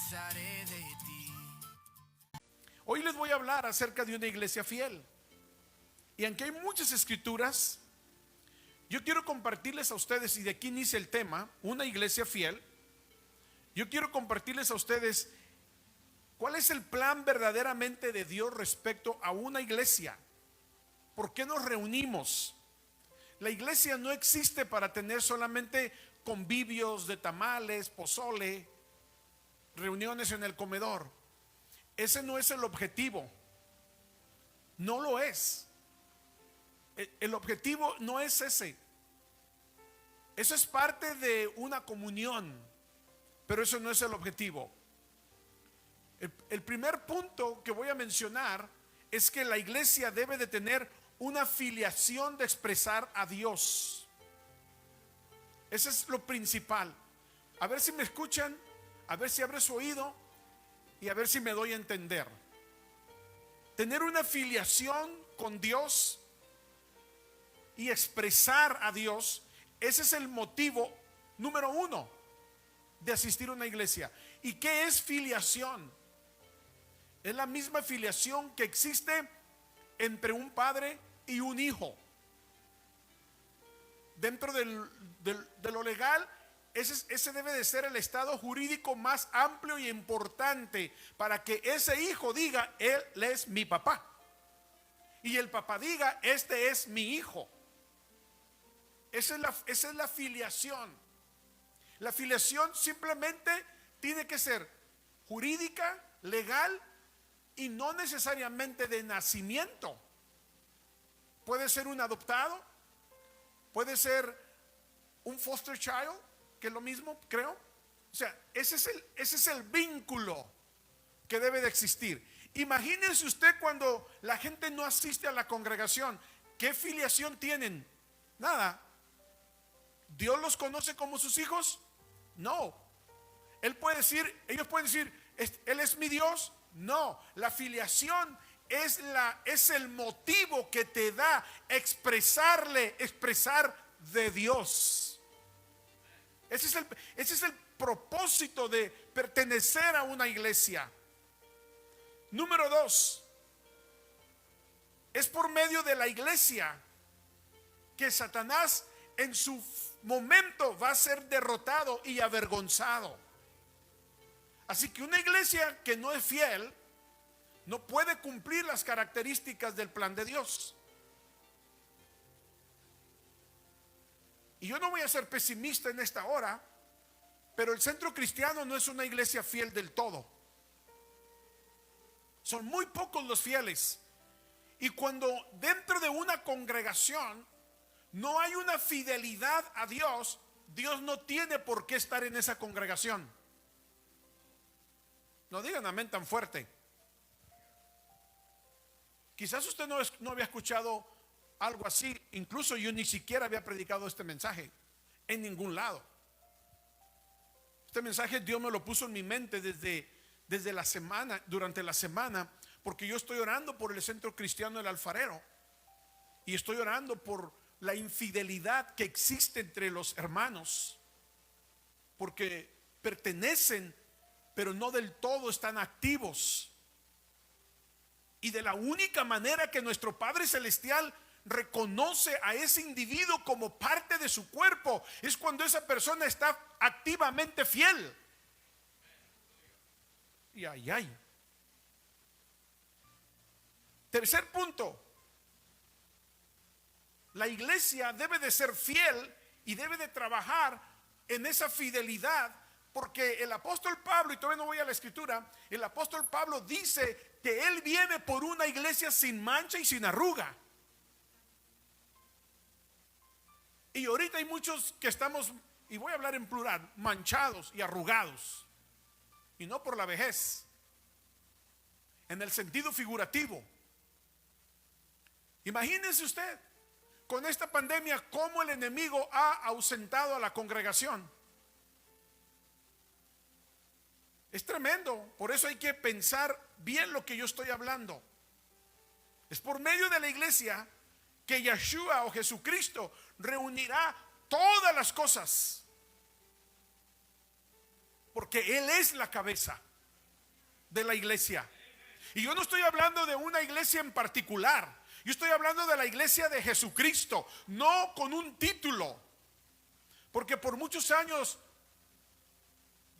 pasaré de ti. Hoy les voy a hablar acerca de una iglesia fiel. Y aunque hay muchas escrituras, yo quiero compartirles a ustedes, y de aquí inicia el tema, una iglesia fiel. Yo quiero compartirles a ustedes cuál es el plan verdaderamente de Dios respecto a una iglesia. ¿Por qué nos reunimos? La iglesia no existe para tener solamente convivios de tamales, pozole, reuniones en el comedor. Ese no es el objetivo. No lo es. El objetivo no es ese. Eso es parte de una comunión, pero eso no es el objetivo. El primer punto que voy a mencionar es que la iglesia debe de tener una filiación de expresar a Dios. Ese es lo principal. A ver si me escuchan, a ver si abre su oído y a ver si me doy a entender. Tener una filiación con Dios y expresar a Dios, ese es el motivo número uno de asistir a una iglesia. ¿Y qué es filiación? Es la misma filiación que existe entre un padre y un hijo. Dentro de lo legal, ese debe de ser el estado jurídico más amplio y importante para que ese hijo diga, él es mi papá. Y el papá diga, este es mi hijo. Esa es la filiación. La filiación simplemente tiene que ser jurídica, legal y no necesariamente de nacimiento. Puede ser un adoptado, puede ser un foster child, que es lo mismo, creo. O sea, ese es el vínculo que debe de existir. Imagínense usted cuando la gente no asiste a la congregación. ¿Qué filiación tienen? Nada. ¿Dios los conoce como sus hijos? No. Ellos pueden decir, Él es mi Dios. No, la filiación es el motivo que te da expresar de Dios. Ese es el propósito de pertenecer a una iglesia. Número 2, es por medio de la iglesia que Satanás en su momento va a ser derrotado y avergonzado. Así que una iglesia que no es fiel no puede cumplir las características del plan de Dios. Y yo no voy a ser pesimista en esta hora, pero el Centro Cristiano no es una iglesia fiel del todo. Son muy pocos los fieles. Y cuando dentro de una congregación no hay una fidelidad a Dios, Dios no tiene por qué estar en esa congregación. No digan amén tan fuerte. Quizás usted no había escuchado algo así. Incluso yo ni siquiera había predicado este mensaje en ningún lado. Este mensaje Dios me lo puso en mi mente desde la semana, durante la semana, porque yo estoy orando por el Centro Cristiano del Alfarero y estoy orando por la infidelidad que existe entre los hermanos, porque pertenecen pero no del todo están activos. Y de la única manera que nuestro Padre Celestial reconoce a ese individuo como parte de su cuerpo es cuando esa persona está activamente fiel. Y ay. Tercer punto, la iglesia debe de ser fiel y debe de trabajar en esa fidelidad, porque el apóstol Pablo, y todavía no voy a la escritura, el apóstol Pablo dice que él viene por una iglesia sin mancha y sin arruga. Y ahorita hay muchos que estamos, y voy a hablar en plural, manchados y arrugados, y no por la vejez, en el sentido figurativo. Imagínense usted con esta pandemia cómo el enemigo ha ausentado a la congregación. Es tremendo. Por eso hay que pensar bien lo que yo estoy hablando. Es por medio de la iglesia que Yeshua o Jesucristo reunirá todas las cosas, porque Él es la cabeza. de la iglesia. Y yo no estoy hablando de una iglesia en particular. Yo estoy hablando de la iglesia de Jesucristo, no con un título. Porque por muchos años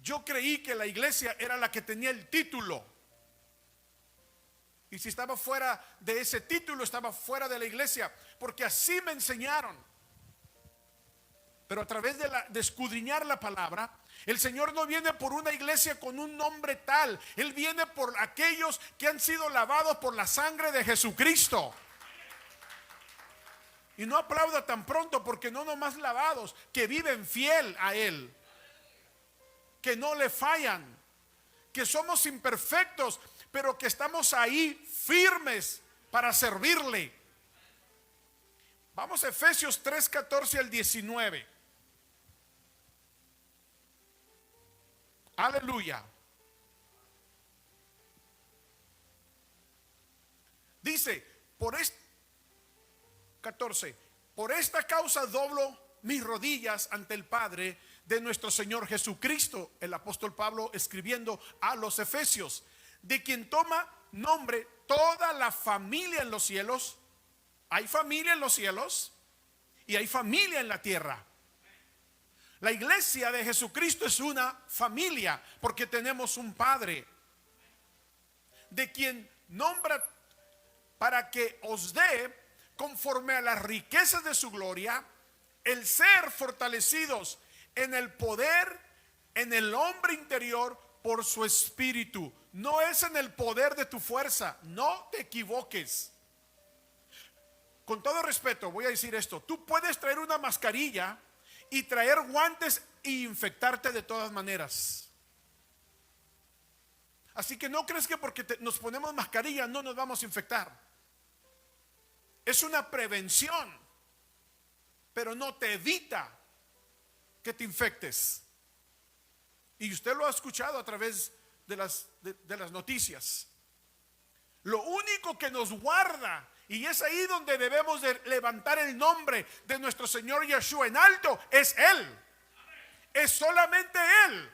yo creí que la iglesia era la que tenía el título. Y si estaba fuera de ese título, estaba fuera de la iglesia. Porque así me enseñaron. Pero a través de escudriñar la palabra, el Señor no viene por una iglesia con un nombre tal. Él viene por aquellos que han sido lavados por la sangre de Jesucristo. Y no aplauda tan pronto, porque no nomás lavados, que viven fiel a Él, que no le fallan, que somos imperfectos, pero que estamos ahí firmes para servirle. Vamos a Efesios 3:14 al 19. Aleluya. Dice, 14, por esta causa doblo mis rodillas ante el Padre de nuestro Señor Jesucristo, el apóstol Pablo escribiendo a los Efesios, de quien toma nombre toda la familia en los cielos. Hay familia en los cielos y hay familia en la tierra. La iglesia de Jesucristo es una familia porque tenemos un Padre, de quien nombra para que os dé, conforme a las riquezas de su gloria, el ser fortalecidos en el poder, en el hombre interior, por su espíritu. No es en el poder de tu fuerza, no te equivoques. Con todo respeto voy a decir esto: tú puedes traer una mascarilla y traer guantes e infectarte de todas maneras. Así que no crees que porque nos ponemos mascarilla no nos vamos a infectar. Es una prevención, pero no te evita que te infectes. Y usted lo ha escuchado a través de las noticias. Lo único que nos guarda, y es ahí donde debemos de levantar el nombre de nuestro Señor Yeshua en alto, es Él. Es solamente Él.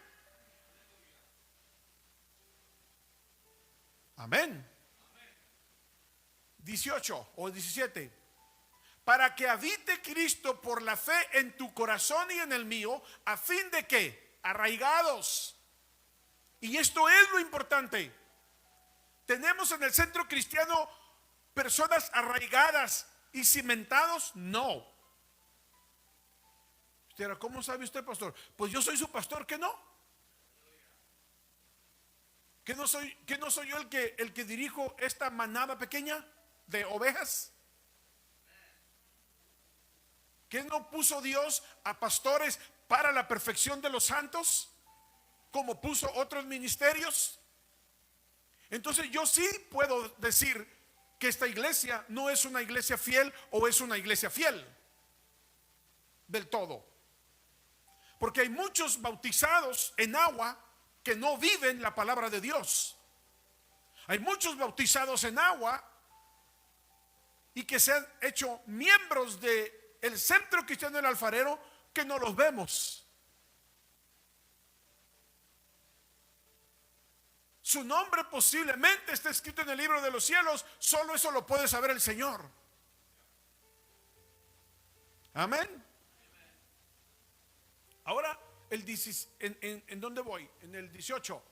Amén. 18 o 17. Para que habite Cristo por la fe en tu corazón y en el mío, a fin de que, arraigados, y esto es lo importante, tenemos en el centro cristiano personas arraigadas y cimentados. No. ¿Cómo sabe usted, pastor? Pues yo soy su pastor. ¿Que no? ¿Que no soy yo el que dirijo esta manada pequeña de ovejas? ¿Que no puso Dios a pastores para la perfección de los santos, como puso otros ministerios? Entonces yo sí puedo decir que esta iglesia no es una iglesia fiel, o es una iglesia fiel del todo, porque hay muchos bautizados en agua que no viven la palabra de Dios. Hay muchos bautizados en agua y que se han hecho miembros de el centro cristiano del alfarero, que no los vemos. Su nombre posiblemente está escrito en el libro de los cielos. Solo eso lo puede saber el Señor. Amén. Ahora, ¿en dónde voy? En el 18.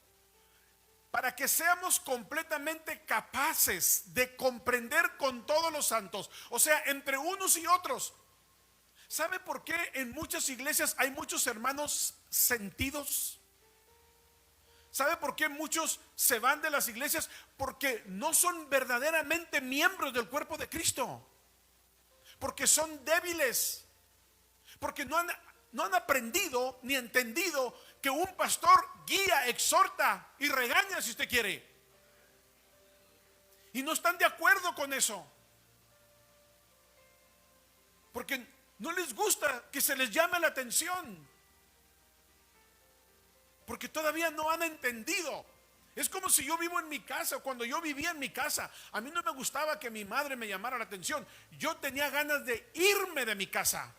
Para que seamos completamente capaces de comprender con todos los santos, o sea, entre unos y otros. ¿Sabe por qué en muchas iglesias hay muchos hermanos sentidos? ¿Sabe por qué muchos se van de las iglesias? Porque no son verdaderamente miembros del cuerpo de Cristo. Porque son débiles. Porque no han aprendido ni entendido que un pastor guía, exhorta y regaña, si usted quiere. Y no están de acuerdo con eso. Porque no les gusta que se les llame la atención. Porque todavía no han entendido. Es como si yo vivo en mi casa. Cuando yo vivía en mi casa, a mí no me gustaba que mi madre me llamara la atención. Yo tenía ganas de irme de mi casa.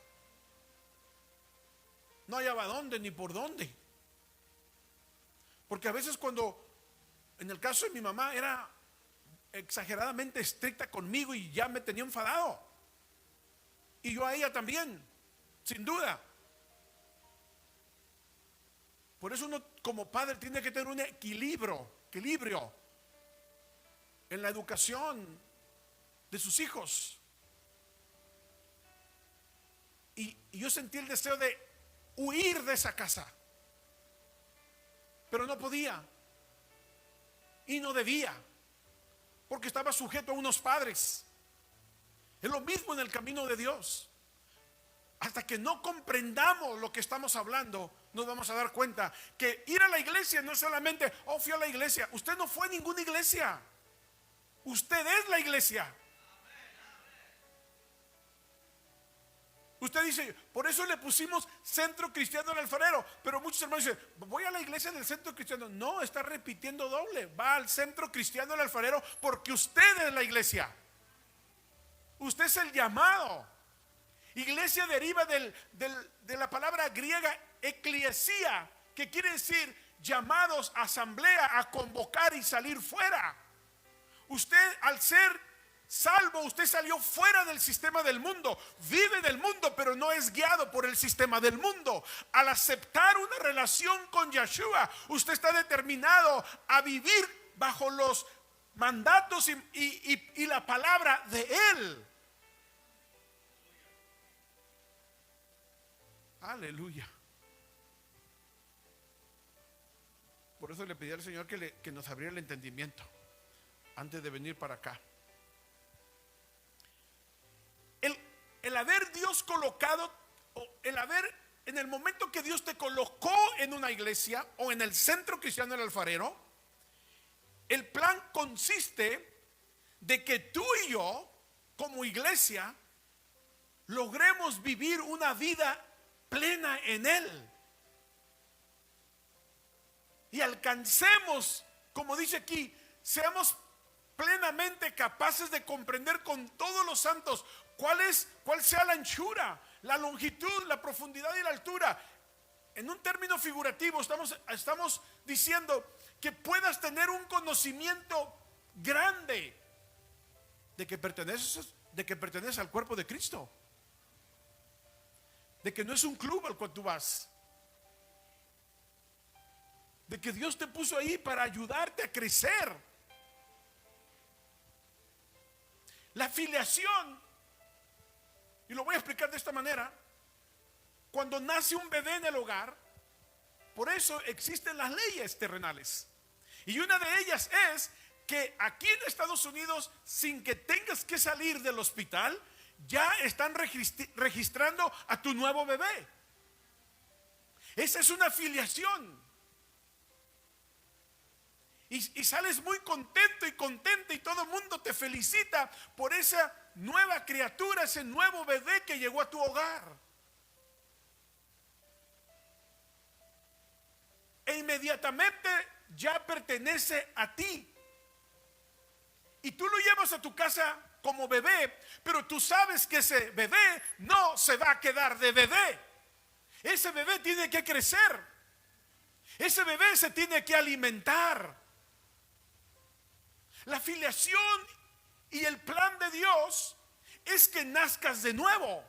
No hallaba dónde ni por dónde. Porque a veces cuando En el caso de mi mamá era exageradamente estricta conmigo y ya me tenía enfadado. Y yo a ella también, sin duda. Por eso uno como padre tiene que tener un equilibrio en la educación de sus hijos. Y yo sentí el deseo de huir de esa casa, pero no podía y no debía, porque estaba sujeto a unos padres. Es lo mismo en el camino de Dios. Hasta que no comprendamos lo que estamos hablando, nos vamos a dar cuenta que ir a la iglesia no es solamente, oh, fui a la iglesia. Usted no fue a ninguna iglesia. Usted es la iglesia. Usted dice, por eso le pusimos Centro Cristiano del Alfarero. Pero muchos hermanos dicen, voy a la iglesia del Centro Cristiano. No, está repitiendo doble. Va al Centro Cristiano del Alfarero porque usted es la iglesia. Usted es el llamado. Iglesia deriva de la palabra griega eclesia, que quiere decir llamados, asamblea, a convocar y salir fuera. Usted, al ser salvo, usted salió fuera del sistema del mundo, vive del mundo, pero no es guiado por el sistema del mundo. Al aceptar una relación con Yeshua, usted está determinado a vivir bajo los mandatos y la palabra de Él. Aleluya. Por eso le pedí al Señor que nos abriera el entendimiento antes de venir para acá. El haber Dios colocado, el haber, en el momento que Dios te colocó en una iglesia o en el Centro Cristiano del Alfarero, el plan consiste de que tú y yo, como iglesia, logremos vivir una vida plena en Él. Y alcancemos, como dice aquí, seamos plenamente capaces de comprender con todos los santos cuál sea la anchura, la longitud, la profundidad y la altura. En un término figurativo estamos diciendo que puedas tener un conocimiento grande de que perteneces al cuerpo de Cristo, de que no es un club al cual tú vas, de que Dios te puso ahí para ayudarte a crecer. La filiación, y lo voy a explicar de esta manera: cuando nace un bebé en el hogar, por eso existen las leyes terrenales, y una de ellas es que aquí en Estados Unidos, sin que tengas que salir del hospital, ya están registrando a tu nuevo bebé. Esa es una filiación. Y sales muy contento y contenta, y todo el mundo te felicita por esa nueva criatura, ese nuevo bebé que llegó a tu hogar. E inmediatamente ya pertenece a ti. Y tú lo llevas a tu casa como bebé, pero tú sabes que ese bebé no se va a quedar de bebé. Ese bebé tiene que crecer. Ese bebé se tiene que alimentar. La filiación y el plan de Dios es que nazcas de nuevo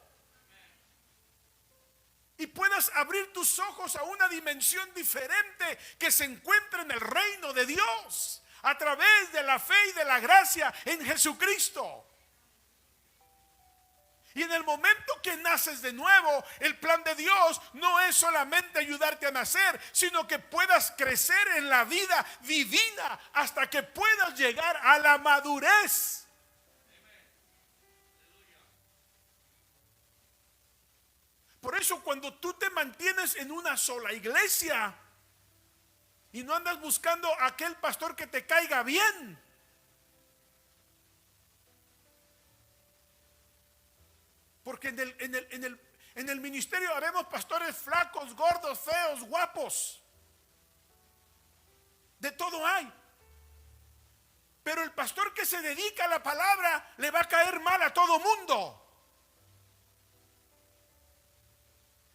y puedas abrir tus ojos a una dimensión diferente que se encuentra en el reino de Dios a través de la fe y de la gracia en Jesucristo. Y en el momento que naces de nuevo, el plan de Dios no es solamente ayudarte a nacer, sino que puedas crecer en la vida divina hasta que puedas llegar a la madurez. Por eso, cuando tú te mantienes en una sola iglesia y no andas buscando a aquel pastor que te caiga bien, porque en el ministerio haremos pastores flacos, gordos, feos, guapos. De todo hay. Pero el pastor que se dedica a la palabra le va a caer mal a todo mundo.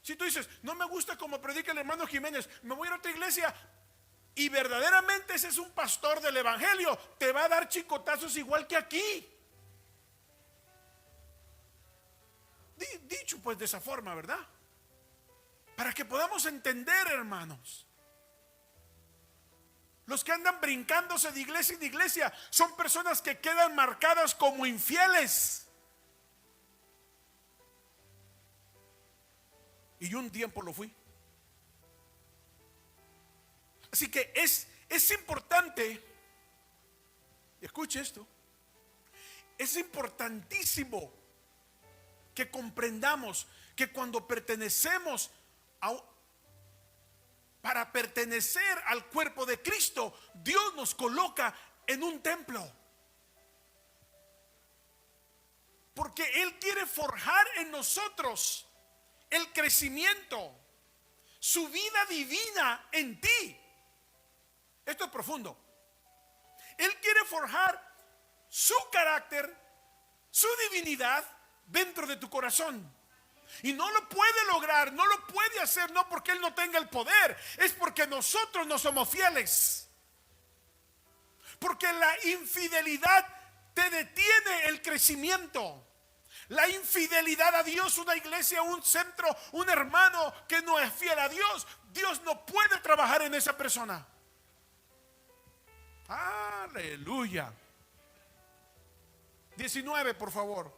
Si tú dices, no me gusta como predica el hermano Jiménez, me voy a ir a otra iglesia, y verdaderamente ese es un pastor del evangelio, te va a dar chicotazos igual que aquí. Dicho pues de esa forma, ¿verdad? Para que podamos entender, hermanos. Los que andan brincándose de iglesia en iglesia son personas que quedan marcadas como infieles. Y yo un tiempo lo fui. Así que es importante, escuche esto, es importantísimo que comprendamos que cuando pertenecemos para pertenecer al cuerpo de Cristo, Dios nos coloca en un templo. Porque Él quiere forjar en nosotros el crecimiento, su vida divina en ti. Esto es profundo. Él quiere forjar su carácter, su divinidad dentro de tu corazón. Y no lo puede lograr, no lo puede hacer, no porque Él no tenga el poder, es porque nosotros no somos fieles. Porque la infidelidad te detiene el crecimiento. La infidelidad a Dios, una iglesia, un centro, un hermano que no es fiel a Dios, Dios no puede trabajar en esa persona. Aleluya. 19, por favor.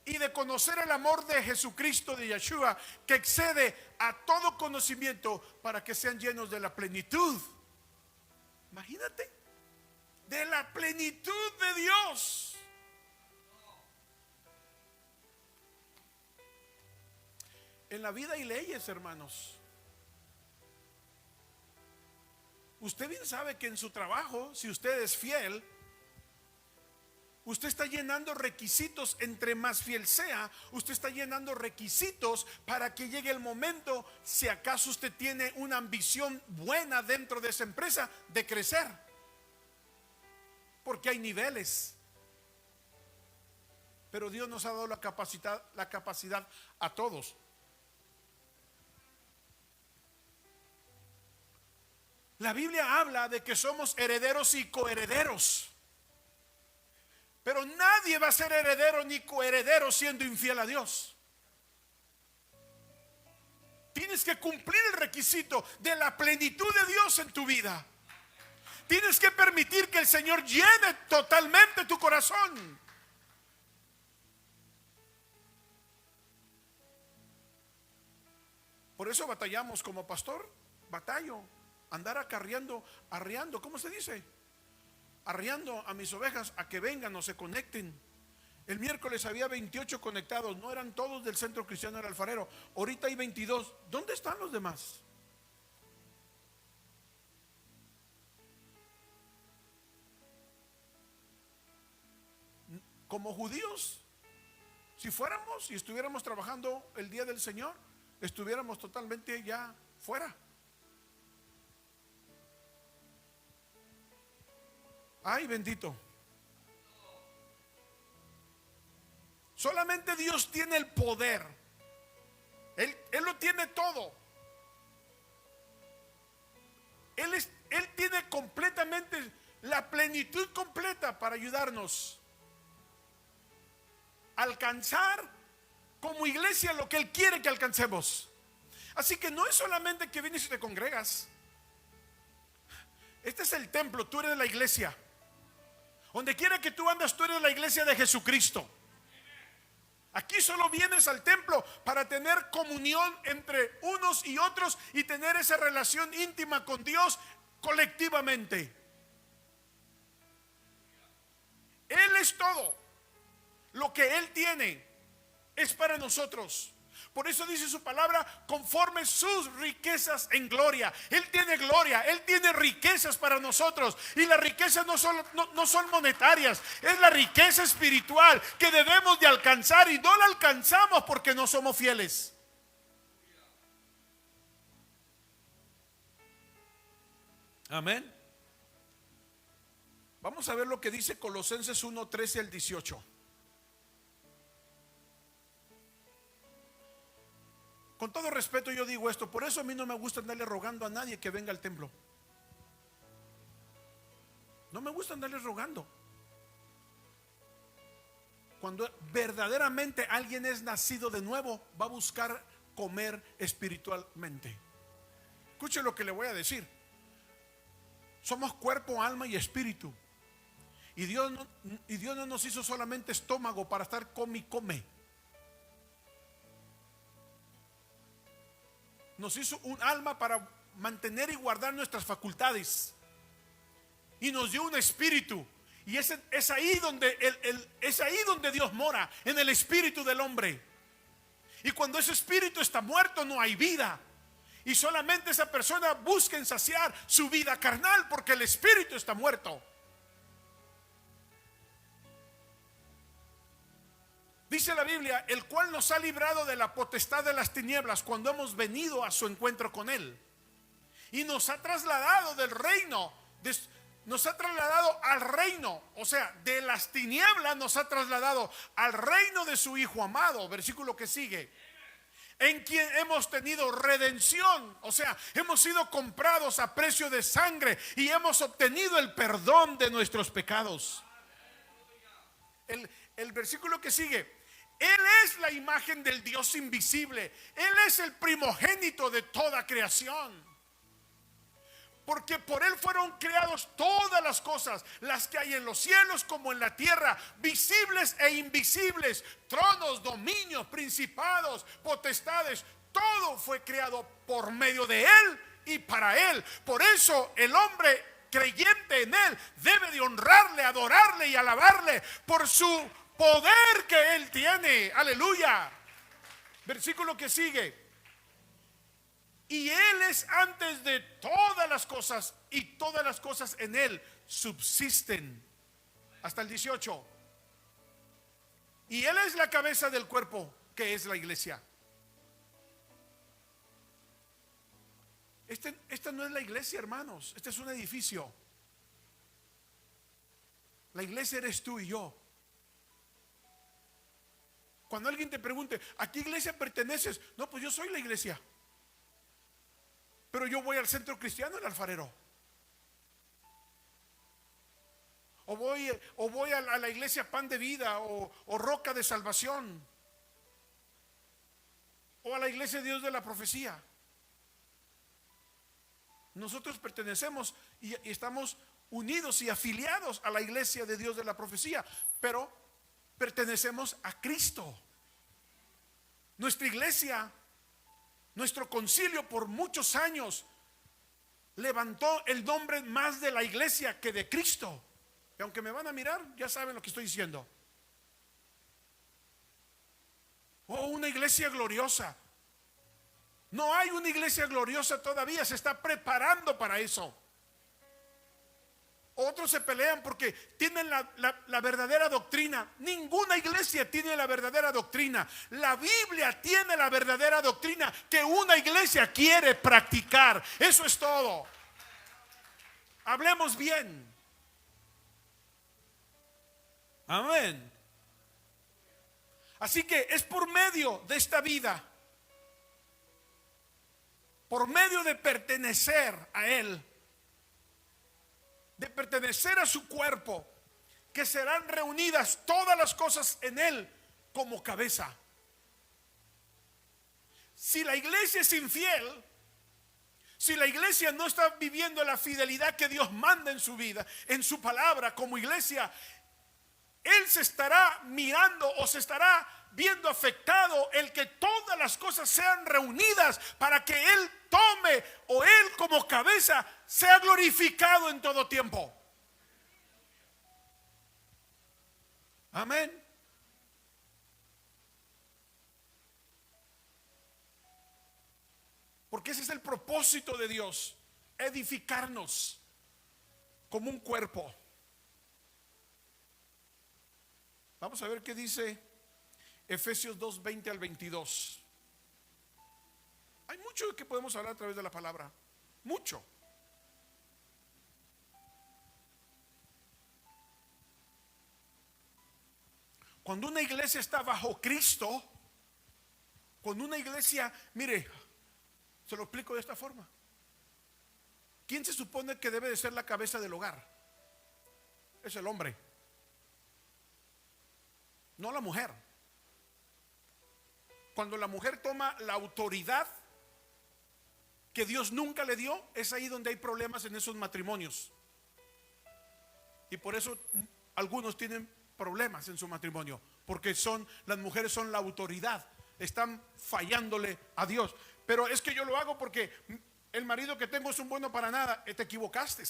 Y de conocer el amor de Jesucristo, de Yeshua, que excede a todo conocimiento, para que sean llenos de la plenitud. Imagínate, de la plenitud de Dios. En la vida hay leyes, hermanos. Usted bien sabe que en su trabajo, si usted es fiel, usted está llenando requisitos. Entre más fiel sea, usted está llenando requisitos para que llegue el momento, si acaso usted tiene una ambición buena dentro de esa empresa, de crecer. Porque hay niveles. Pero Dios nos ha dado la capacidad a todos. La Biblia habla de que somos herederos y coherederos. Pero nadie va a ser heredero ni coheredero siendo infiel a Dios. Tienes que cumplir el requisito de la plenitud de Dios en tu vida. Tienes que permitir que el Señor llene totalmente tu corazón. Por eso batallamos como pastor. Batallo. Andar arreando, ¿cómo se dice? Arreando a mis ovejas a que vengan o se conecten. El miércoles había 28 conectados, no eran todos del Centro Cristiano del Alfarero. Ahorita hay 22. ¿Dónde están los demás? Como judíos, si fuéramos y estuviéramos trabajando el día del Señor, estuviéramos totalmente ya fuera. Ay, bendito. Solamente Dios tiene el poder. Él lo tiene todo. Él tiene completamente la plenitud completa para ayudarnos a alcanzar como iglesia lo que Él quiere que alcancemos. Así que no es solamente que vienes y te congregas. Este es el templo, tú eres la iglesia. Donde quiera que tú andas, tú eres la iglesia de Jesucristo. Aquí solo vienes al templo para tener comunión entre unos y otros y tener esa relación íntima con Dios colectivamente. Él es todo. Lo que Él tiene es para nosotros. Por eso dice su palabra, conforme sus riquezas en gloria. Él tiene gloria, Él tiene riquezas para nosotros. Y las riquezas no son monetarias, es la riqueza espiritual que debemos de alcanzar. Y no la alcanzamos porque no somos fieles. Amén. Vamos a ver lo que dice Colosenses 1, 13 al 18. Con todo respeto yo digo esto, por eso a mí no me gusta andarle rogando a nadie que venga al templo. No me gusta andarle rogando. Cuando verdaderamente alguien es nacido de nuevo, va a buscar comer espiritualmente. Escuche lo que le voy a decir. Somos cuerpo, alma y espíritu. Y Dios no nos hizo solamente estómago para estar come y come. Nos hizo un alma para mantener y guardar nuestras facultades. Y nos dio un espíritu. Y es ahí donde Dios mora, en el espíritu del hombre. Y cuando ese espíritu está muerto, no hay vida. Y solamente esa persona busca saciar su vida carnal, porque el espíritu está muerto. Dice la Biblia, el cual nos ha librado de la potestad de las tinieblas cuando hemos venido a su encuentro con él. Y nos ha trasladado del reino, nos ha trasladado al reino, o sea, de las tinieblas nos ha trasladado al reino de su Hijo amado. Versículo que sigue. En quien hemos tenido redención, o sea, hemos sido comprados a precio de sangre y hemos obtenido el perdón de nuestros pecados. El versículo que sigue. Él es la imagen del Dios invisible. Él es el primogénito de toda creación. Porque por él fueron creados todas las cosas, las que hay en los cielos como en la tierra, visibles e invisibles, tronos, dominios, principados, potestades. Todo fue creado por medio de él y para él. Por eso el hombre creyente en él debe de honrarle, adorarle y alabarle por su poder que él tiene. Aleluya. Versículo que sigue. Y él es antes de todas las cosas, y todas las cosas en él subsisten. Hasta el 18. Y él es la cabeza del cuerpo, que es la iglesia. Esta no es la iglesia, hermanos. Este es un edificio. La iglesia eres tú y yo. Cuando alguien te pregunte, ¿a qué iglesia perteneces? No, pues yo soy la iglesia. Pero yo voy al centro cristiano, el Alfarero. O voy a la iglesia Pan de Vida o Roca de Salvación. O a la iglesia Dios de la Profecía. Nosotros pertenecemos y estamos unidos y afiliados a la iglesia de Dios de la Profecía. Pero pertenecemos a Cristo. Nuestra iglesia, nuestro concilio por muchos años levantó el nombre más de la iglesia que de Cristo. Y aunque me van a mirar, ya saben lo que estoy diciendo. Oh, una iglesia gloriosa. No hay una iglesia gloriosa todavía, se está preparando para eso. Otros se pelean porque tienen la verdadera doctrina. Ninguna iglesia tiene la verdadera doctrina. La Biblia tiene la verdadera doctrina que una iglesia quiere practicar. Eso es todo. Hablemos bien. Amén. Así que es por medio de esta vida, por medio de pertenecer a Él, de pertenecer a su cuerpo, que serán reunidas todas las cosas en él como cabeza. Si la iglesia es infiel, si la iglesia no está viviendo la fidelidad que Dios manda en su vida, en su palabra como iglesia, él se estará mirando o se estará viendo afectado el que todas las cosas sean reunidas para que él tome o él como cabeza sea glorificado en todo tiempo. Amén. Porque ese es el propósito de Dios, edificarnos como un cuerpo. Vamos a ver qué dice Efesios 2, 20 al 22. Hay mucho de que podemos hablar a través de la palabra. Mucho. Cuando una iglesia está bajo Cristo, Cuando una iglesia, mire, se lo explico de esta forma. ¿Quién se supone que debe de ser la cabeza del hogar? Es el hombre, no la mujer. Cuando la mujer toma la autoridad que Dios nunca le dio, es ahí donde hay problemas en esos matrimonios. Y por eso algunos tienen problemas en su matrimonio, porque las mujeres son la autoridad, están fallándole a Dios. Pero es que yo lo hago porque el marido que tengo es un bueno para nada. Te equivocaste.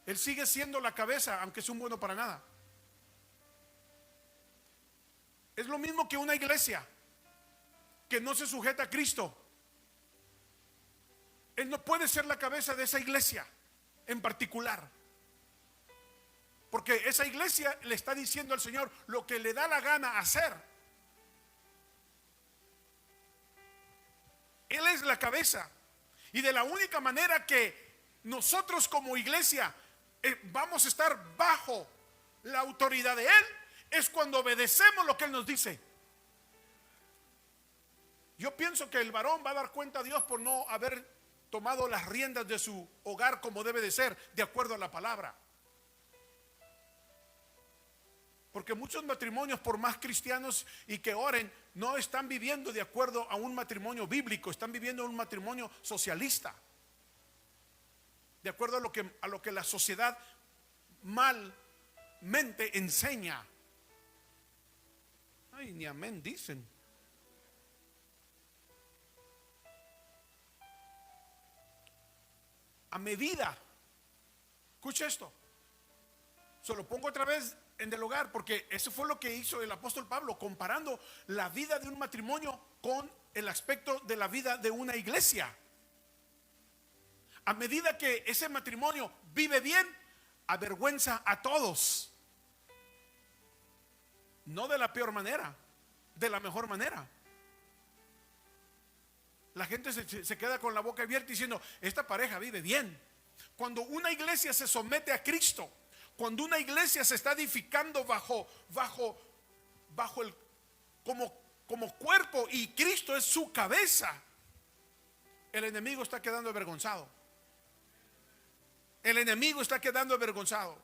Él sigue siendo la cabeza, aunque es un bueno para nada. Es lo mismo que una iglesia que no se sujeta a Cristo. Él no puede ser la cabeza de esa iglesia en particular, porque esa iglesia le está diciendo al Señor lo que le da la gana hacer. Él es la cabeza. Y de la única manera que nosotros como iglesia vamos a estar bajo la autoridad de Él es cuando obedecemos lo que Él nos dice. Yo pienso que el varón va a dar cuenta a Dios por no haber tomado las riendas de su hogar como debe de ser, de acuerdo a la palabra. Porque muchos matrimonios, por más cristianos y que oren, no están viviendo de acuerdo a un matrimonio bíblico, están viviendo un matrimonio socialista, de acuerdo a lo que la sociedad malmente enseña. Ay, ni amén dicen. A medida, escucha esto, se lo pongo otra vez en el hogar, porque eso fue lo que hizo el apóstol Pablo, comparando la vida de un matrimonio con el aspecto de la vida de una iglesia. A medida que ese matrimonio vive bien, avergüenza a todos, no de la peor manera, de la mejor manera. La gente se queda con la boca abierta diciendo: esta pareja vive bien. Cuando una iglesia se somete a Cristo, cuando una iglesia se está edificando bajo el como cuerpo, y Cristo es su cabeza, el enemigo está quedando avergonzado. El enemigo está quedando avergonzado.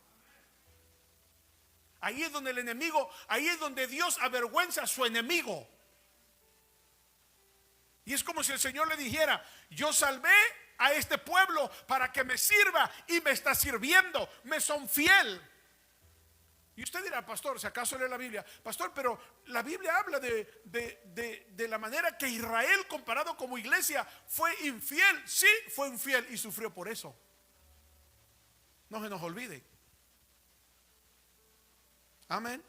Ahí es donde el enemigo, ahí es donde Dios avergüenza a su enemigo. Y es como si el Señor le dijera: yo salvé a este pueblo para que me sirva, y me está sirviendo, me son fiel. Y usted dirá: pastor, si acaso lee la Biblia, pastor, pero la Biblia habla de la manera que Israel, comparado como iglesia, fue infiel. Sí, fue infiel y sufrió por eso. No se nos olvide. Amén.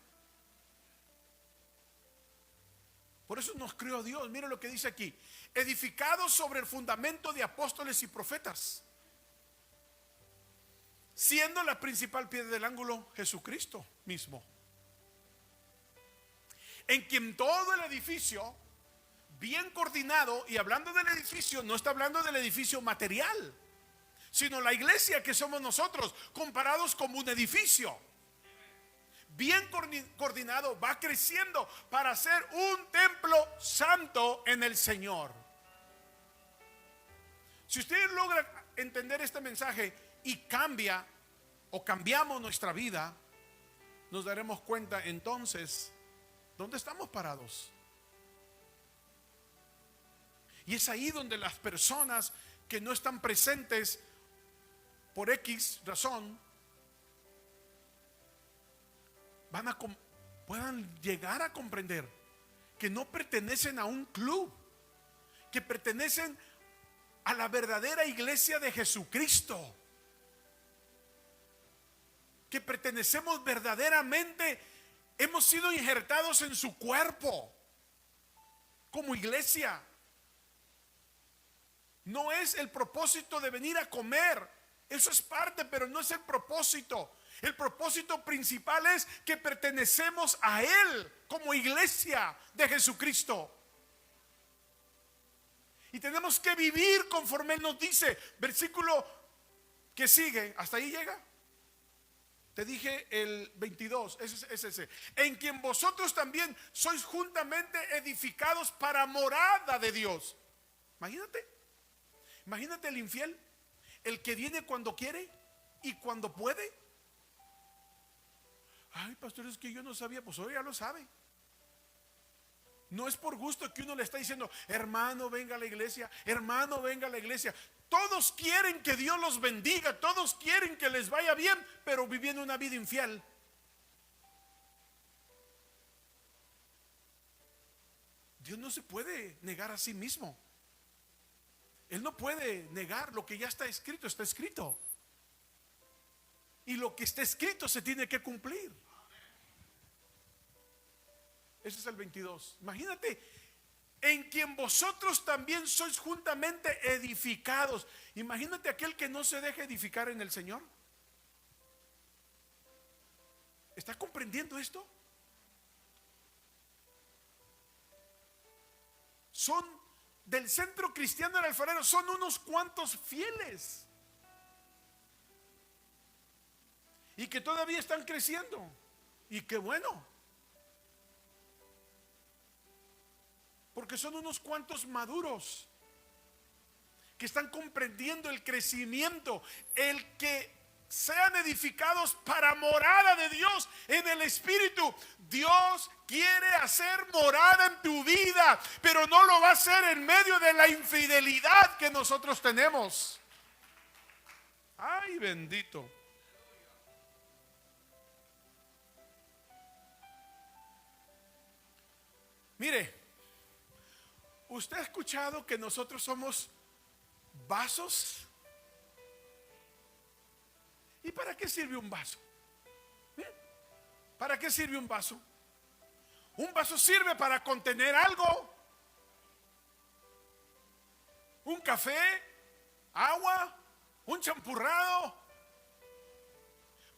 Por eso nos creó Dios. Mire lo que dice aquí: edificados sobre el fundamento de apóstoles y profetas, siendo la principal piedra del ángulo Jesucristo mismo, en quien todo el edificio, bien coordinado, y hablando del edificio, no está hablando del edificio material, sino la iglesia que somos nosotros, comparados como un edificio bien coordinado, va creciendo para ser un templo santo en el Señor. Si usted logra entender este mensaje y cambia o cambiamos nuestra vida, nos daremos cuenta entonces dónde estamos parados. Y es ahí donde las personas que no están presentes por X razón puedan llegar a comprender que no pertenecen a un club, que pertenecen a la verdadera iglesia de Jesucristo, que pertenecemos verdaderamente, hemos sido injertados en su cuerpo como iglesia. No es el propósito de venir a comer, eso es parte, pero no es el propósito. El propósito principal es que pertenecemos a Él como iglesia de Jesucristo. Y tenemos que vivir conforme Él nos dice. Versículo que sigue, hasta ahí llega. Te dije el 22, es ese. En quien vosotros también sois juntamente edificados para morada de Dios. Imagínate, imagínate el infiel, el que viene cuando quiere y cuando puede. Ay, pastor, es que yo no sabía. Pues hoy ya lo sabe. No es por gusto que uno le está diciendo, hermano, venga a la iglesia, hermano, venga a la iglesia. Todos quieren que Dios los bendiga, todos quieren que les vaya bien, pero viviendo una vida infiel. Dios no se puede negar a sí mismo. Él no puede negar lo que ya está escrito, está escrito. Y lo que está escrito se tiene que cumplir. Ese es el 22. Imagínate, en quien vosotros también sois juntamente edificados. Imagínate aquel que no se deja edificar en el Señor. ¿Está comprendiendo esto? Son del centro cristiano del alfarero, son unos cuantos fieles y que todavía están creciendo. Y qué bueno, porque son unos cuantos maduros que están comprendiendo el crecimiento, el que sean edificados para morada de Dios en el Espíritu. Dios quiere hacer morada en tu vida, pero no lo va a hacer en medio de la infidelidad que nosotros tenemos. Ay, bendito. Mire, ¿usted ha escuchado que nosotros somos vasos? ¿Y para qué sirve un vaso? ¿Para qué sirve un vaso? Un vaso sirve para contener algo. Un café, agua, un champurrado.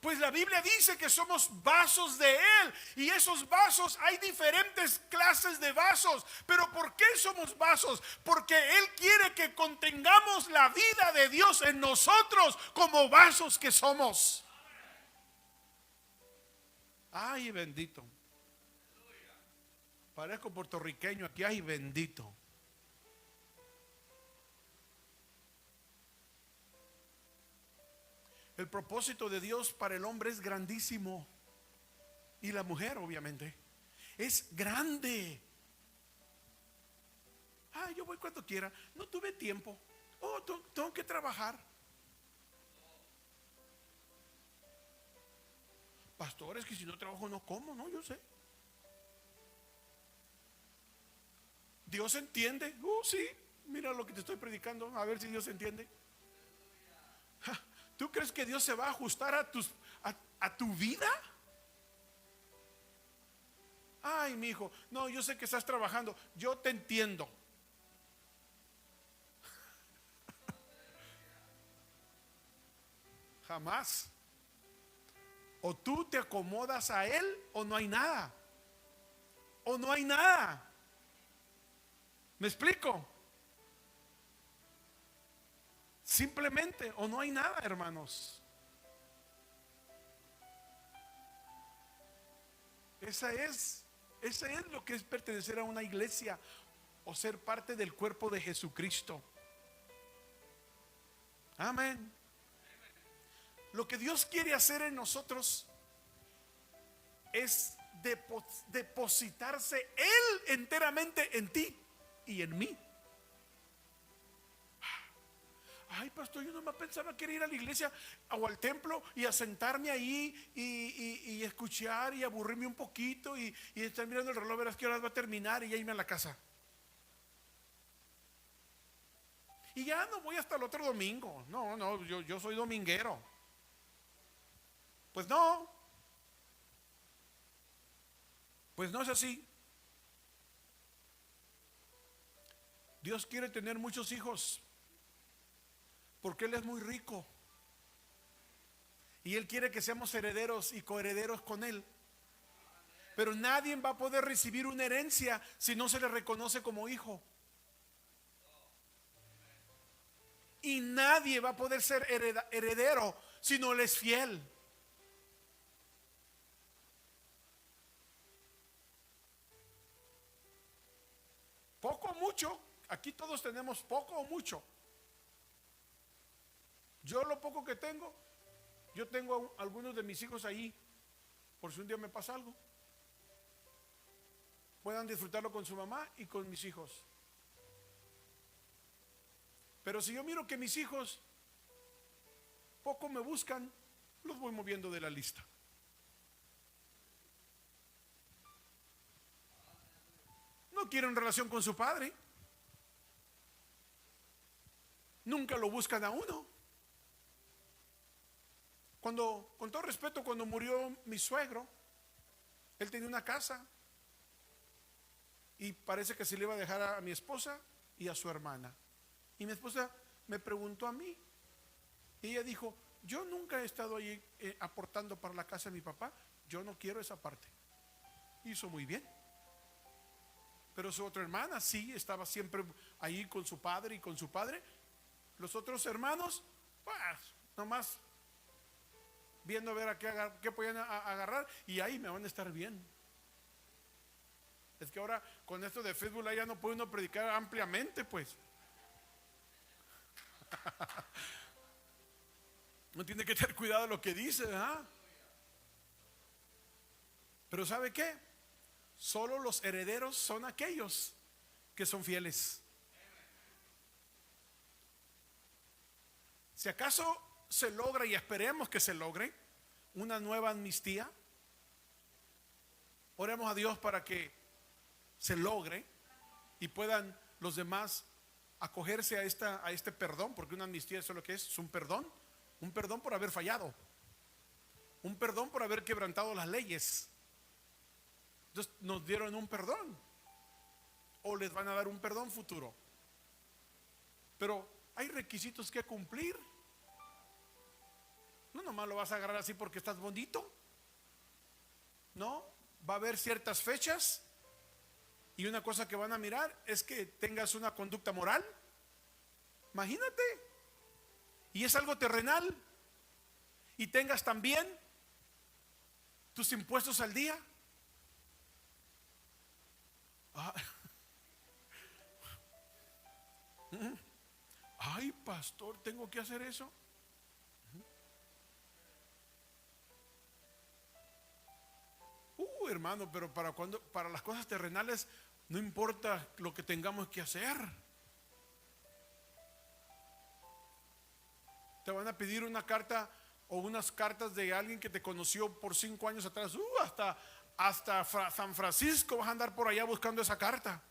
Pues la Biblia dice que somos vasos de Él. Y esos vasos, hay diferentes clases de vasos. Pero ¿por qué somos vasos? Porque Él quiere que contengamos la vida de Dios en nosotros como vasos que somos. Ay, bendito. Parezco puertorriqueño aquí. Ay, bendito. El propósito de Dios para el hombre es grandísimo. Y la mujer, obviamente, es grande. Ah, yo voy cuando quiera. No tuve tiempo. Oh, tengo que trabajar. Pastor, es que si no trabajo no como. No, yo sé. Dios entiende. Sí, mira lo que te estoy predicando. A ver si Dios entiende. ¿Tú crees que Dios se va a ajustar a tu vida? Ay, mi hijo, no, yo sé que estás trabajando. Yo te entiendo. Jamás. O tú te acomodas a Él o no hay nada. O no hay nada. ¿Me explico? Simplemente, o no hay nada, hermanos. Esa es lo que es pertenecer a una iglesia o ser parte del cuerpo de Jesucristo. Amén. Lo que Dios quiere hacer en nosotros es depositarse Él enteramente en ti y en mí. Ay, pastor, yo no me pensaba que era ir a la iglesia o al templo y a sentarme ahí y escuchar y aburrirme un poquito y estar mirando el reloj, verás qué horas va a terminar y ya irme a la casa. Y ya no voy hasta el otro domingo. No, yo soy dominguero. Pues no es así. Dios quiere tener muchos hijos porque Él es muy rico y Él quiere que seamos herederos y coherederos con Él. Pero nadie va a poder recibir una herencia si no se le reconoce como hijo. Y nadie va a poder ser heredero si no le es fiel. aquí todos tenemos poco o mucho. Yo lo poco que tengo, yo tengo a algunos de mis hijos ahí, por si un día me pasa algo, puedan disfrutarlo con su mamá y con mis hijos. Pero si yo miro que mis hijos poco me buscan, los voy moviendo de la lista. No quieren relación con su padre, nunca lo buscan a uno. Cuando, con todo respeto, cuando murió mi suegro, él tenía una casa y parece que se le iba a dejar a mi esposa y a su hermana. Y mi esposa me preguntó a mí y ella dijo: yo nunca he estado ahí aportando para la casa de mi papá, yo no quiero esa parte. Hizo muy bien. Pero su otra hermana sí estaba siempre ahí con su padre y con su padre. Los otros hermanos, pues, nomás viendo a ver a qué podían agarrar, y ahí me van a estar bien. Es que ahora con esto de Facebook ya no puede uno predicar ampliamente, pues. No tiene que tener cuidado de lo que dice, ¿verdad? Pero ¿sabe qué? Solo los herederos son aquellos que son fieles. Si acaso se logra, y esperemos que se logre, una nueva amnistía, oremos a Dios para que se logre y puedan los demás acogerse a este perdón, porque una amnistía, eso es lo que es un perdón por haber fallado, un perdón por haber quebrantado las leyes. Entonces nos dieron un perdón, o les van a dar un perdón futuro, pero hay requisitos que cumplir. No nomás lo vas a agarrar así porque estás bonito. No, va a haber ciertas fechas, y una cosa que van a mirar es que tengas una conducta moral. Imagínate, y es algo terrenal, y tengas también tus impuestos al día. Ay, pastor, tengo que hacer eso. Hermano, pero para las cosas terrenales no importa lo que tengamos que hacer. Te van a pedir una carta o unas cartas de alguien que te conoció por 5 años atrás. Hasta San Francisco vas a andar por allá buscando esa carta.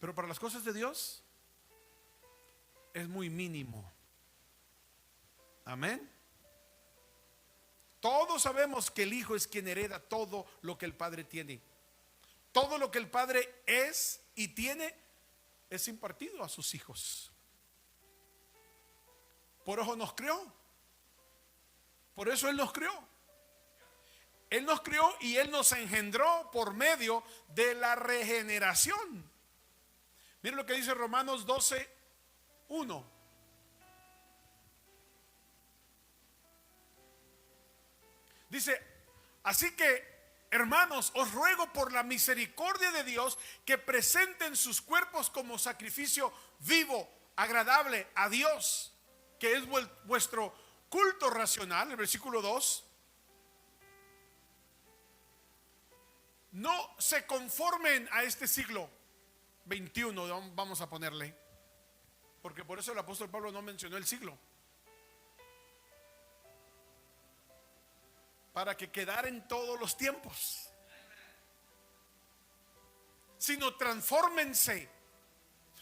Pero para las cosas de Dios es muy mínimo. Amén. Todos sabemos que el Hijo es quien hereda todo lo que el Padre tiene. Todo lo que el Padre es y tiene es impartido a sus hijos. Por eso nos creó. Por eso Él nos creó. Él nos creó y Él nos engendró por medio de la regeneración. Miren lo que dice Romanos 12:1. Dice: así que, hermanos, os ruego por la misericordia de Dios que presenten sus cuerpos como sacrificio vivo, agradable a Dios, que es vuestro culto racional. El versículo 2. No se conformen a este siglo 21, vamos a ponerle, porque por eso el apóstol Pablo no mencionó el siglo, para que quedara en todos los tiempos, sino transfórmense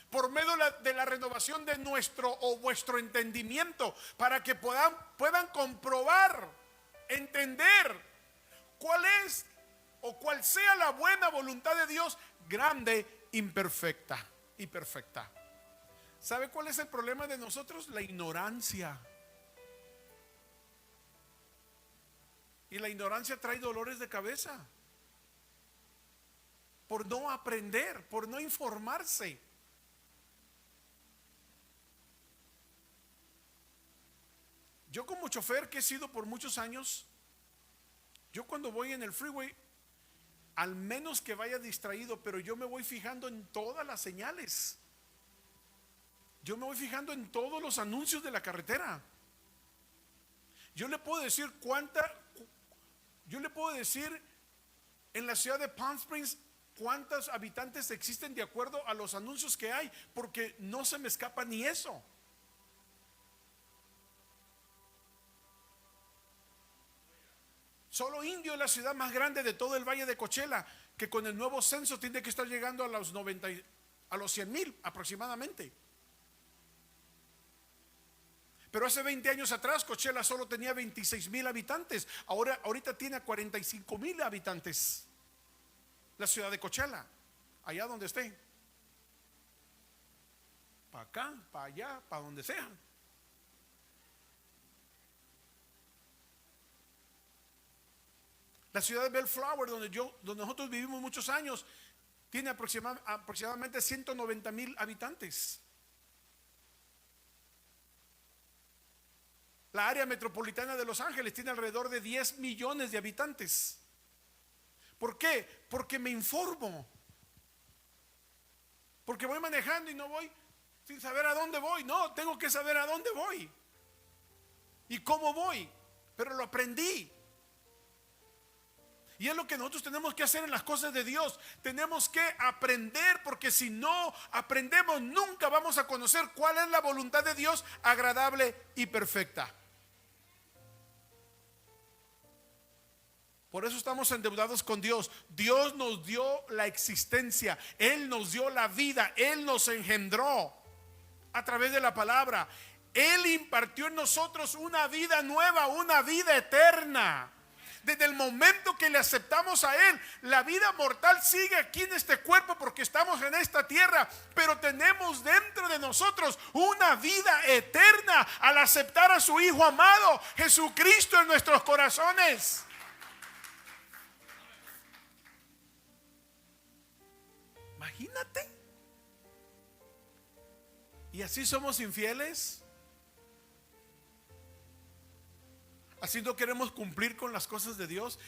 por medio de la renovación de nuestro o vuestro entendimiento, para que puedan comprobar, entender cuál es o cuál sea la buena voluntad de Dios, grande, imperfecta y perfecta. ¿Sabe cuál es el problema de nosotros? La ignorancia. Y la ignorancia trae dolores de cabeza por no aprender, por no informarse. Yo, como chofer que he sido por muchos años, yo cuando voy en el freeway al menos que vaya distraído, pero yo me voy fijando en todas las señales. Yo me voy fijando en todos los anuncios de la carretera. Yo le puedo decir en la ciudad de Palm Springs cuántos habitantes existen de acuerdo a los anuncios que hay, porque no se me escapa ni eso. Solo Indio es la ciudad más grande de todo el Valle de Coachella, que con el nuevo censo tiene que estar llegando a los 100,000 aproximadamente. Pero hace 20 años atrás Coachella solo tenía 26,000 habitantes. Ahorita tiene 45,000 habitantes. La ciudad de Coachella, allá donde esté. Para acá, para allá, para donde sea. La ciudad de Bellflower, donde nosotros vivimos muchos años, tiene aproximadamente 190,000 habitantes. La área metropolitana de Los Ángeles tiene alrededor de 10 millones de habitantes. ¿Por qué? Porque me informo. Porque voy manejando y no voy sin saber a dónde voy. No, tengo que saber a dónde voy y cómo voy. Pero lo aprendí. Y es lo que nosotros tenemos que hacer en las cosas de Dios. Tenemos que aprender, porque si no aprendemos, nunca vamos a conocer cuál es la voluntad de Dios agradable y perfecta. Por eso estamos endeudados con Dios. Dios nos dio la existencia, Él nos dio la vida, Él nos engendró a través de la palabra. Él impartió en nosotros una vida nueva, una vida eterna. Desde el momento que le aceptamos a Él, la vida mortal sigue aquí en este cuerpo porque estamos en esta tierra, pero tenemos dentro de nosotros una vida eterna al aceptar a su Hijo amado, Jesucristo, en nuestros corazones. Imagínate. ¿Y así somos infieles? ¿Así no queremos cumplir con las cosas de Dios?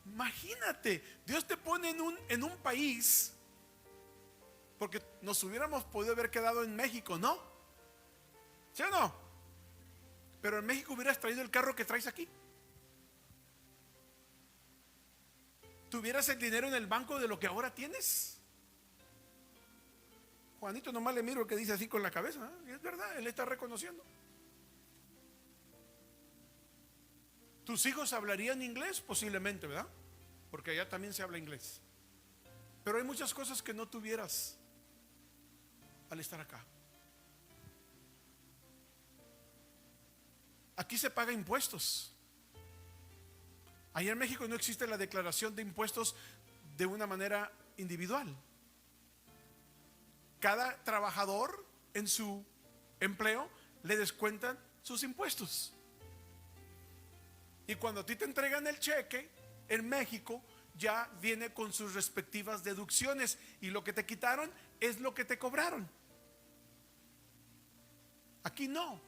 Imagínate, Dios te pone en un país, porque nos hubiéramos podido haber quedado en México, ¿no? ¿Sí o no? Pero en México hubieras traído el carro que traes aquí. ¿Tuvieras el dinero en el banco de lo que ahora tienes? Juanito nomás le miro que dice así con la cabeza, ¿eh? Y es verdad, él está reconociendo. ¿Tus hijos hablarían inglés? Posiblemente, ¿verdad? Porque allá también se habla inglés. Pero hay muchas cosas que no tuvieras al estar acá. Aquí se paga impuestos. Allá en México no existe la declaración de impuestos de una manera individual. Cada trabajador en su empleo le descuentan sus impuestos. Y cuando a ti te entregan el cheque en México, ya viene con sus respectivas deducciones, y lo que te quitaron es lo que te cobraron. Aquí no.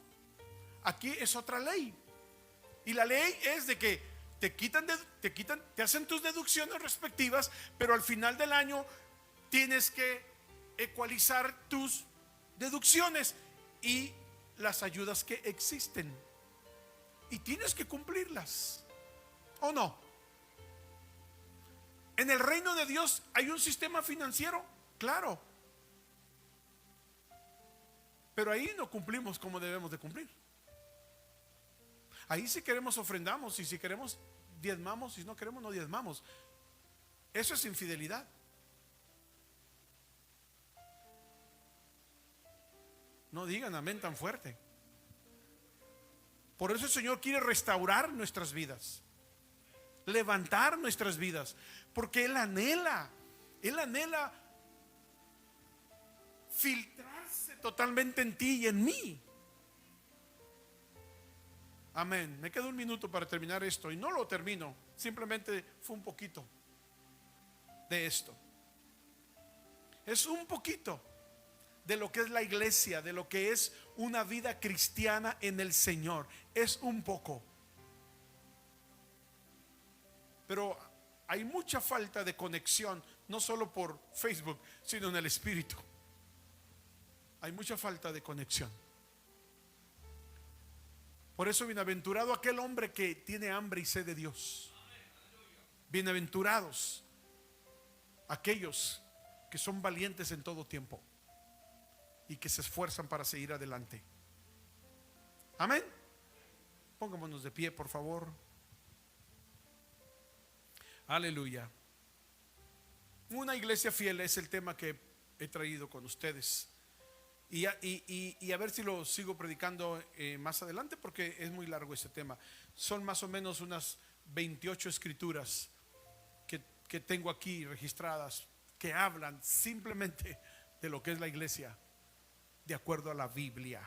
Aquí es otra ley. Y la ley es de que te hacen tus deducciones respectivas, pero al final del año tienes que ecualizar tus deducciones y las ayudas que existen, y tienes que cumplirlas, ¿o no? En el reino de Dios hay un sistema financiero, claro, pero ahí no cumplimos como debemos de cumplir. Ahí si queremos ofrendamos, y si queremos diezmamos, si no queremos no diezmamos. Eso es infidelidad. No digan amén tan fuerte. Por eso el Señor quiere restaurar nuestras vidas, levantar nuestras vidas, porque Él anhela filtrarse totalmente en ti y en mí. Amén. Me queda un minuto para terminar esto, y no lo termino, simplemente fue un poquito de esto. Es un poquito de lo que es la iglesia, de lo que es una vida cristiana en el Señor. Es un poco. Pero hay mucha falta de conexión, no solo por Facebook, sino en el espíritu. Hay mucha falta de conexión. Por eso, bienaventurado aquel hombre que tiene hambre y sed de Dios. Bienaventurados aquellos que son valientes en todo tiempo y que se esfuerzan para seguir adelante. Amén. Pongámonos de pie, por favor. Aleluya. Una iglesia fiel es el tema que he traído con ustedes. Y a ver si lo sigo predicando más adelante, porque es muy largo este tema. Son más o menos unas 28 escrituras que tengo aquí registradas, que hablan simplemente de lo que es la iglesia de acuerdo a la Biblia.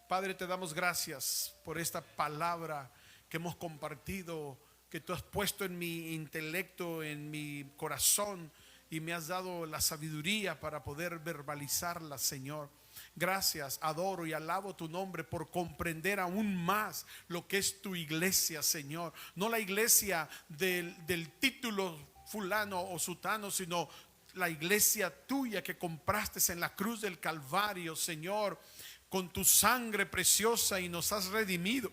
Padre, te damos gracias por esta palabra que hemos compartido, que tú has puesto en mi intelecto, en mi corazón, y me has dado la sabiduría para poder verbalizarla, Señor. Gracias, adoro y alabo tu nombre por comprender aún más lo que es tu iglesia, Señor. No la iglesia del título fulano o sutano, sino la iglesia tuya que compraste en la cruz del Calvario, Señor, con tu sangre preciosa, y nos has redimido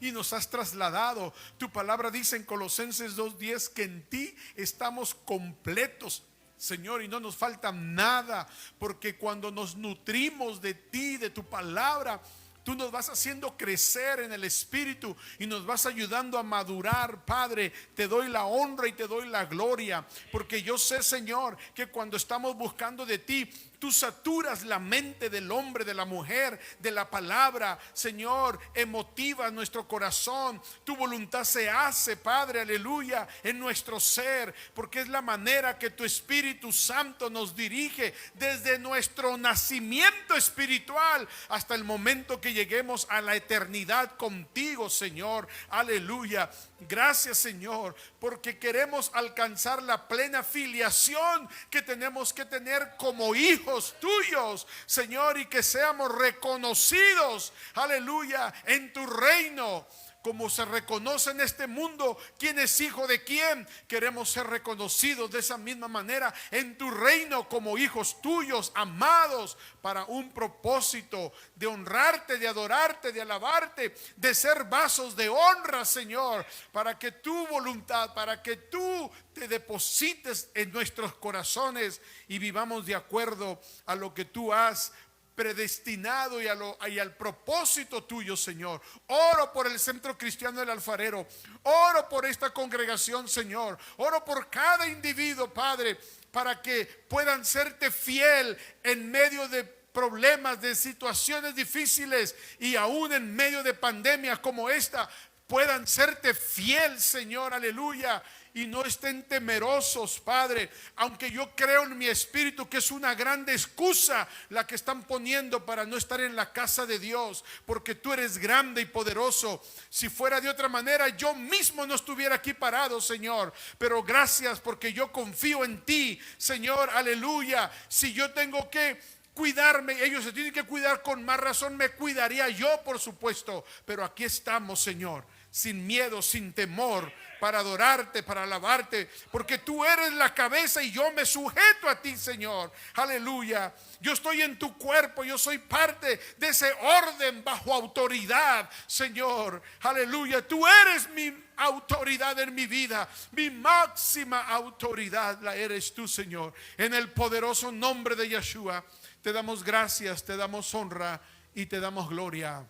y nos has trasladado. Tu palabra dice en Colosenses 2:10 que en ti estamos completos, Señor, y no nos falta nada, porque cuando nos nutrimos de ti, de tu palabra, tú nos vas haciendo crecer en el espíritu y nos vas ayudando a madurar. Padre, te doy la honra y te doy la gloria, porque yo sé, Señor, que cuando estamos buscando de ti, tú saturas la mente del hombre, de la mujer, de la palabra, Señor, emotivas nuestro corazón. Tu voluntad se hace, Padre, aleluya, en nuestro ser, porque es la manera que tu Espíritu Santo nos dirige desde nuestro nacimiento espiritual hasta el momento que lleguemos a la eternidad contigo, Señor, aleluya. Gracias, Señor, porque queremos alcanzar la plena filiación que tenemos que tener como hijos tuyos, Señor, y que seamos reconocidos, aleluya, en tu reino. Como se reconoce en este mundo quién es hijo de quién, queremos ser reconocidos de esa misma manera en tu reino como hijos tuyos, amados, para un propósito de honrarte, de adorarte, de alabarte, de ser vasos de honra, Señor, para que tu voluntad, para que tú te deposites en nuestros corazones y vivamos de acuerdo a lo que tú has predestinado y al propósito tuyo, Señor. Oro por el Centro Cristiano del Alfarero, oro por esta congregación, Señor, oro por cada individuo, Padre, para que puedan serte fiel en medio de problemas, de situaciones difíciles, y aún en medio de pandemias como esta, puedan serte fiel, Señor, aleluya, y no estén temerosos, Padre, aunque yo creo en mi espíritu que es una grande excusa la que están poniendo para no estar en la casa de Dios, porque tú eres grande y poderoso. Si fuera de otra manera, yo mismo no estuviera aquí parado, Señor, pero gracias porque yo confío en ti, Señor, aleluya. Si yo tengo que cuidarme, ellos se tienen que cuidar, con más razón me cuidaría yo, por supuesto, pero aquí estamos, Señor, sin miedo, sin temor, para adorarte, para alabarte, porque tú eres la cabeza y yo me sujeto a ti, Señor, aleluya. Yo estoy en tu cuerpo, yo soy parte de ese orden bajo autoridad, Señor, aleluya. Tú eres mi autoridad en mi vida, mi máxima autoridad la eres tú, Señor. En el poderoso nombre de Yeshua te damos gracias, te damos honra y te damos gloria.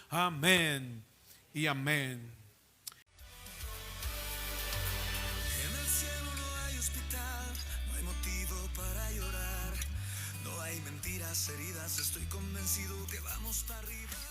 Amén y amén. En el cielo no hay hospital, no hay motivo para llorar, no hay mentiras heridas, estoy convencido que vamos para arriba.